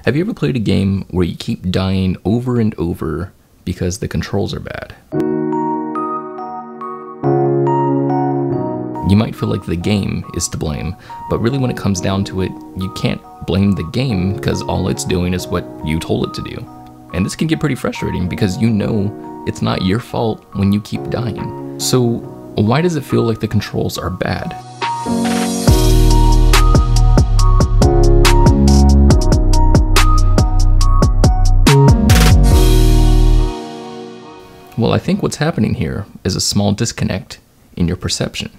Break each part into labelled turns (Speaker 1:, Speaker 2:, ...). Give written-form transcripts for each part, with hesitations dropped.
Speaker 1: Have you ever played a game where you keep dying over and over because the controls are bad? You might feel like the game is to blame, but really when it comes down to it, you can't blame the game because all it's doing is what you told it to do. And this can get pretty frustrating because you know it's not your fault when you keep dying. So why does it feel like the controls are bad? Well, I think what's happening here is a small disconnect in your perception.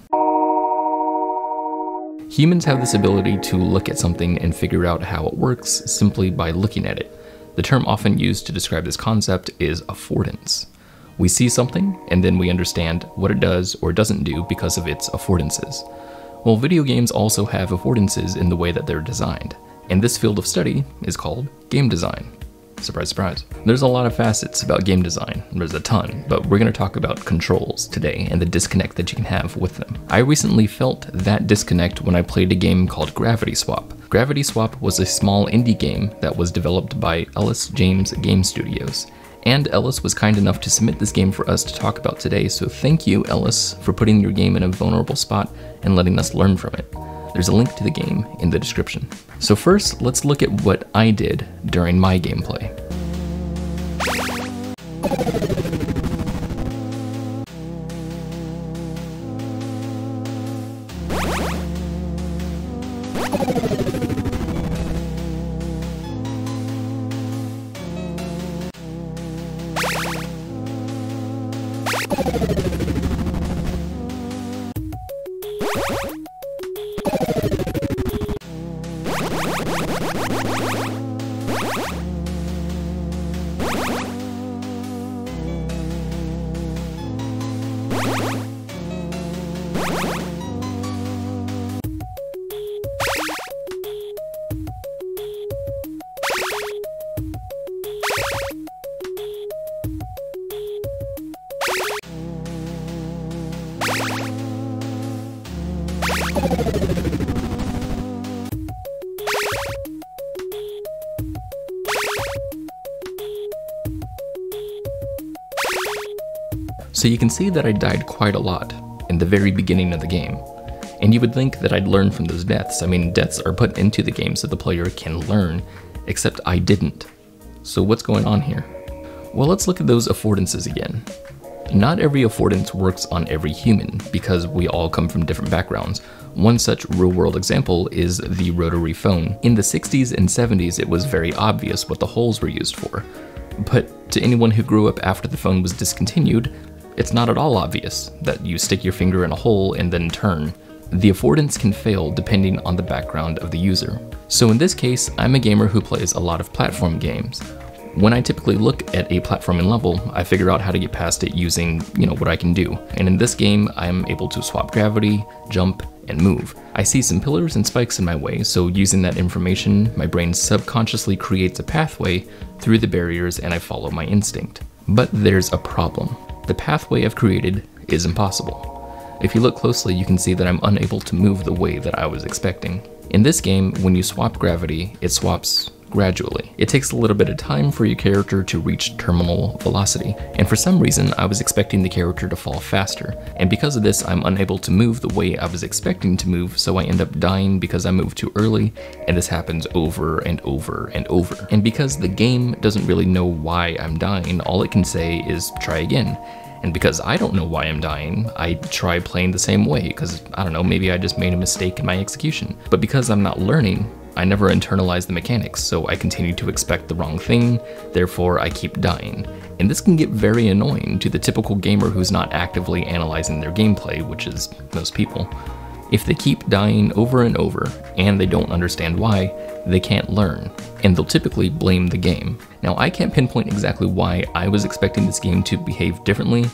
Speaker 1: Humans have this ability to look at something and figure out how it works simply by looking at it. The term often used to describe this concept is affordance. We see something and then we understand what it does or doesn't do because of its affordances. Well, video games also have affordances in the way that they're designed, and this field of study is called game design. Surprise, surprise. There's a lot of facets about game design. There's a ton, but we're going to talk about controls today and the disconnect that you can have with them. I recently felt that disconnect when I played a game called Gravity Swap. Gravity Swap was a small indie game that was developed by ELLIS James Game Studios. And ELLIS was kind enough to submit this game for us to talk about today, so thank you, ELLIS, for putting your game in a vulnerable spot and letting us learn from it. There's a link to the game in the description. So first, let's look at what I did during my gameplay. So you can see that I died quite a lot in the very beginning of the game. And you would think that I'd learn from those deaths. I mean, deaths are put into the game so the player can learn, except I didn't. So what's going on here? Well, let's look at those affordances again. Not every affordance works on every human because we all come from different backgrounds. One such real-world example is the rotary phone. In the 60s and 70s, it was very obvious what the holes were used for. But to anyone who grew up after the phone was discontinued, it's not at all obvious that you stick your finger in a hole and then turn. The affordance can fail depending on the background of the user. So in this case, I'm a gamer who plays a lot of platform games. When I typically look at a platforming level, I figure out how to get past it using, what I can do. And in this game, I'm able to swap gravity, jump, and move. I see some pillars and spikes in my way, so using that information, my brain subconsciously creates a pathway through the barriers and I follow my instinct. But there's a problem. The pathway I've created is impossible. If you look closely, you can see that I'm unable to move the way that I was expecting. In this game, when you swap gravity, it swaps gradually. It takes a little bit of time for your character to reach terminal velocity, and for some reason I was expecting the character to fall faster, and because of this I'm unable to move the way I was expecting to move, so I end up dying because I moved too early, and this happens over and over and over. And because the game doesn't really know why I'm dying, all it can say is try again. And because I don't know why I'm dying, I try playing the same way, because, I don't know, maybe I just made a mistake in my execution. But because I'm not learning, I never internalize the mechanics, so I continue to expect the wrong thing, therefore I keep dying. And this can get very annoying to the typical gamer who's not actively analyzing their gameplay, which is most people. If they keep dying over and over, and they don't understand why, they can't learn, and they'll typically blame the game. Now, I can't pinpoint exactly why I was expecting this game to behave differently,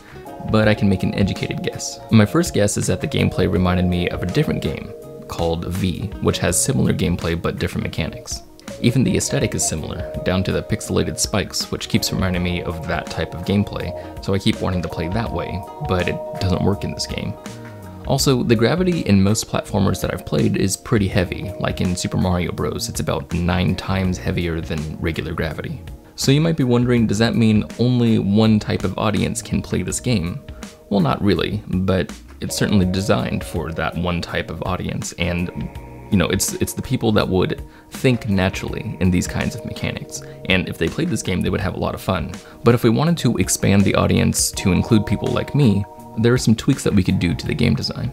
Speaker 1: but I can make an educated guess. My first guess is that the gameplay reminded me of a different game called V, which has similar gameplay but different mechanics. Even the aesthetic is similar, down to the pixelated spikes, which keeps reminding me of that type of gameplay, so I keep wanting to play that way, but it doesn't work in this game. Also, the gravity in most platformers that I've played is pretty heavy, like in Super Mario Bros. It's about 9 times heavier than regular gravity. So you might be wondering, does that mean only one type of audience can play this game? Well, not really, but it's certainly designed for that one type of audience, and you know, it's the people that would think naturally in these kinds of mechanics, and if they played this game, they would have a lot of fun. But if we wanted to expand the audience to include people like me, there are some tweaks that we could do to the game design.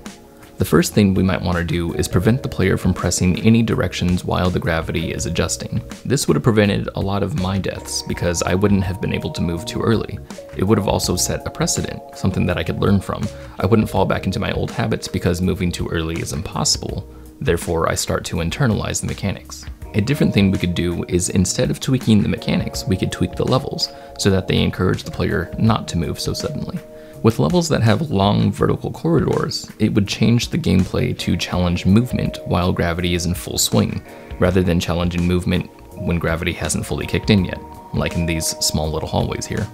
Speaker 1: The first thing we might want to do is prevent the player from pressing any directions while the gravity is adjusting. This would have prevented a lot of my deaths because I wouldn't have been able to move too early. It would have also set a precedent, something that I could learn from. I wouldn't fall back into my old habits because moving too early is impossible. Therefore, I start to internalize the mechanics. A different thing we could do is, instead of tweaking the mechanics, we could tweak the levels so that they encourage the player not to move so suddenly. With levels that have long vertical corridors, it would change the gameplay to challenge movement while gravity is in full swing, rather than challenging movement when gravity hasn't fully kicked in yet, like in these small little hallways here.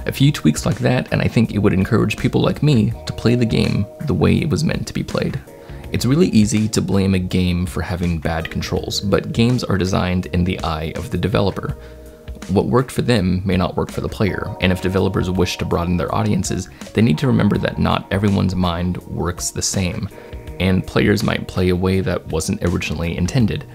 Speaker 1: A few tweaks like that, and I think it would encourage people like me to play the game the way it was meant to be played. It's really easy to blame a game for having bad controls, but games are designed in the eye of the developer. What worked for them may not work for the player, and if developers wish to broaden their audiences, they need to remember that not everyone's mind works the same, and players might play a way that wasn't originally intended.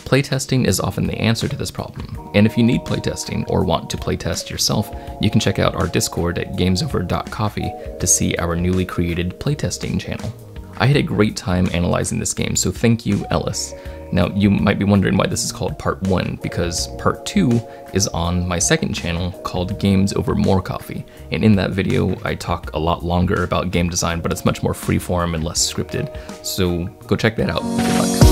Speaker 1: Playtesting is often the answer to this problem, and if you need playtesting or want to playtest yourself, you can check out our Discord at gamesover.coffee to see our newly created playtesting channel. I had a great time analyzing this game, so thank you, ELLIS. Now, you might be wondering why this is called Part 1, because Part 2 is on my second channel called Games Over More Coffee, and in that video I talk a lot longer about game design, but it's much more freeform and less scripted, so go check that out if you'd like.